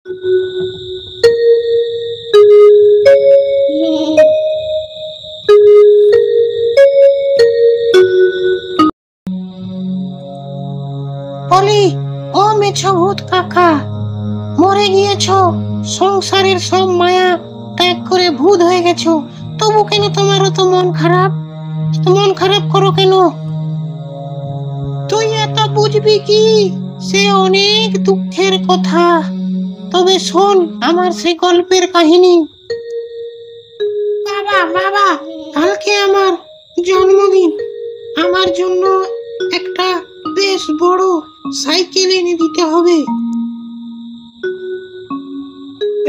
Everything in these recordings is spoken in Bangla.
বলি, ও মেছো ভূত কাকা, মরে গিয়েছো, সংসারের সব মায়া ত্যাগ করে ভূত হয়ে গেছো, তবু কেন তোমার তো মন খারাপ? মন খারাপ করো কেন? তুই এত বুঝবি কি? সে অনেক দুঃখের কথা। তবে শোন আমার সেই গল্পের কাহিনী। বাবা বাবা, কালকে আমার জন্মদিন। আমার জন্য একটা বেশ বড় সাইকেল এনে দিতে হবে।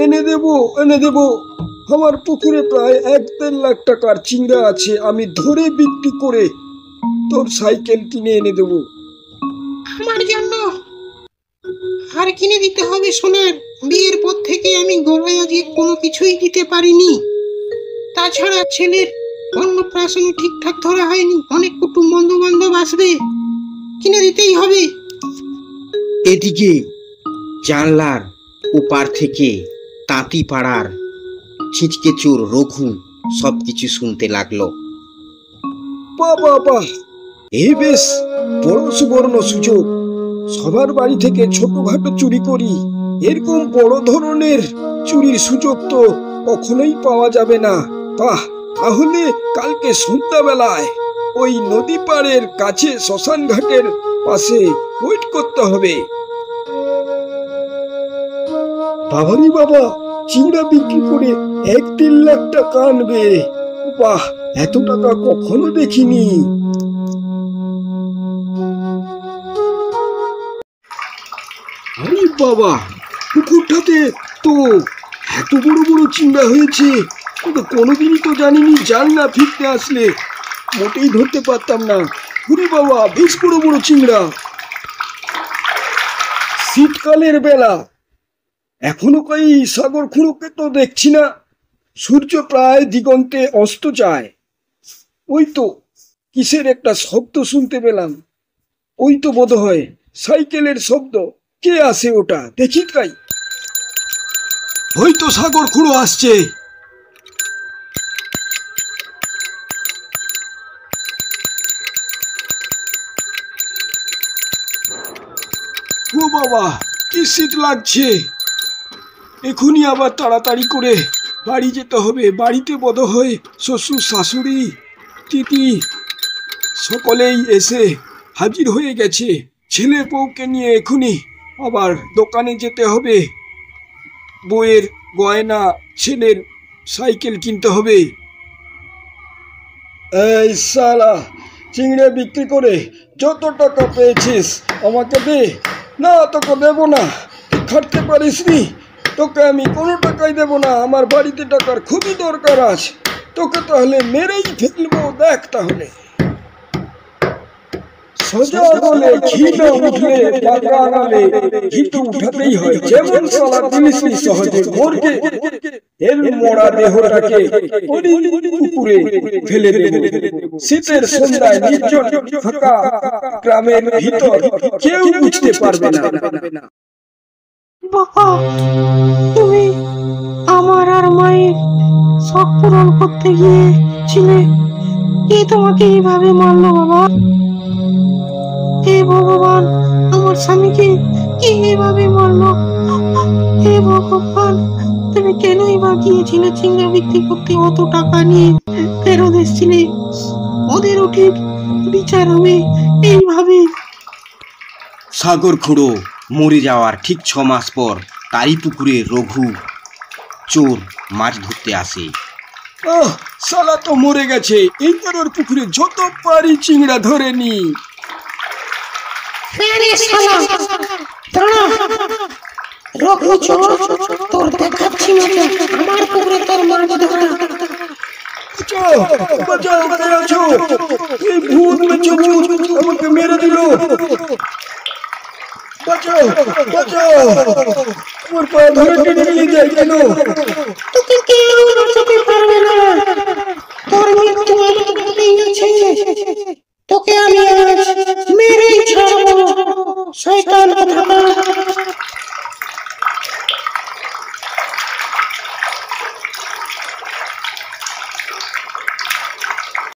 এনে দেব। আমার পুকুরে প্রায় 1-1.5 লাখ টাকার চিংড়া আছে, আমি ধরে বিক্রি করে তোর সাইকেল কিনে এনে দেব। আমার জন্য আর কিনে দিতে হবে সোনার। বিয়ের পর থেকে আমি গলায় আজকে কোনো কিছুই দিতে পারিনি। তাছাড়া ছেলের অন্নপ্রাশন ঠিকঠাক ধরা হয়নি, অনেক কুটুম বন্ধু বান্ধব আসবে, কিনে দিতেই হবে। এদিকে জানলার ওপার থেকে তাঁতি পাড়ার ছিচকে চোর রঘু সবকিছু শুনতে লাগলো। বাবা, এই বেশ বড় সুবর্ণ সুযোগ। সবার বাড়ি থেকে ছোটখাটো চুরি করি, এরকম বড় ধরনের চুরির সুযোগ তো কখনোই পাওয়া যাবে না। বাহ, তাহলে কালকে সন্ধ্যাবেলায় ওই নদী পাড়ের কাছে শ্মশান ঘাটের পাশে ওয়েট করতে হবে। বাবারি বাবা, চিংড়া বিক্রি করে 1-1.5 লাখ টাকা আনবে। বাহ, এত টাকা কখনো দেখিনি। আরে বাবা, পুকুরটাতে তো এত বড় বড় চিংড়া হয়েছে, কিন্তু কোনোদিনই তো জানিনি জাল না ফিরতে আসলে মোটেই ধরতে পারতাম না। ওরে বাবা, বেশ বড় বড় চিংড়া। শীতকালের বেলা, এখনো কই সাগর খুঁড়োকে তো দেখছি না। সূর্য প্রায় দিগন্তে অস্ত যায়। ওই তো কিসের একটা শব্দ শুনতে পেলাম। ওই তো বোধ হয় সাইকেলের শব্দ। কে আসে ওটা দেখি তাই। হয়তো সাগর খুঁড়ো আসছে। ও বাবা, কি শীত লাগছে। এখনই আবার তাড়াতাড়ি করে বাড়ি যেতে হবে। বাড়িতে বোধহয় শ্বশুর শাশুড়ি তিতি সকলেই এসে হাজির হয়ে গেছে। ছেলে বউকে নিয়ে এখনই আবার দোকানে যেতে হবে। বউয়ের গয়না, ছেলের সাইকেল কিনতে হবে। এই শালা, চিংড়ে বিক্রি করে যত টাকা পেয়েছিস আমাকে দে। না, তোকে দেবো না। তুই খাটতে পারিস নি, তোকে আমি কোনো টাকাই দেবো না। আমার বাড়িতে টাকার খুবই দরকার আছে। তোকে তাহলে মেরেই ফেলবো। দেখ তাহলে, সোজা বলে ঘি না উঠলে টাকা আনালে ঘি তো উঠাতেই হয়। যেমন শালা দিলিসি সহজে মরকে, এর মরা দেহটাকে পুকুরে ফেলে দেব। শীতের সন্ধ্যায় নির্জন ফাঁকা গ্রামের ভিতর কেউ বুঝতে পারবে না। বাবা, তুমি আমার আর মায়ের শখ পূরণ করতে গিয়েছিলে, কে তোমাকে এইভাবে মারলো বাবা? হে ভগবান, আমার স্বামীকে কে এইভাবে মারলো? হে ভগবান, তুমি কেনই বা গিয়েছিলে চিংড়া বিক্রি করতে? অত টাকা নিয়ে ফেরত এসেছিলে, ওদেরও ঠিক বিচার হবে এইভাবে। সাগর খুঁড়ো মরে যাওয়ার ঠিক 6 মাস পর তারই পুকুরে রঘু চোর মাছ ধরতে আসে। শালা তো মরে গেছে। এইবার ওর পুকুরে যত পারি চিংড়া ধরে নি। রঘু চোর, তোর দেখাচ্ছি মজা। আমার পুকুরে তোর মাছ ধরা। বাঁচাও, কে আছো? এই ভূত মেছো ভূত আমাকে মেরে দিল। বাঁচাও, আমার পা ধরে টেনে নিয়ে যায় কেন? তোকে কেউ বাঁচাতে পারবে না, তোর মৃত্যু আমার হাতেই আছে।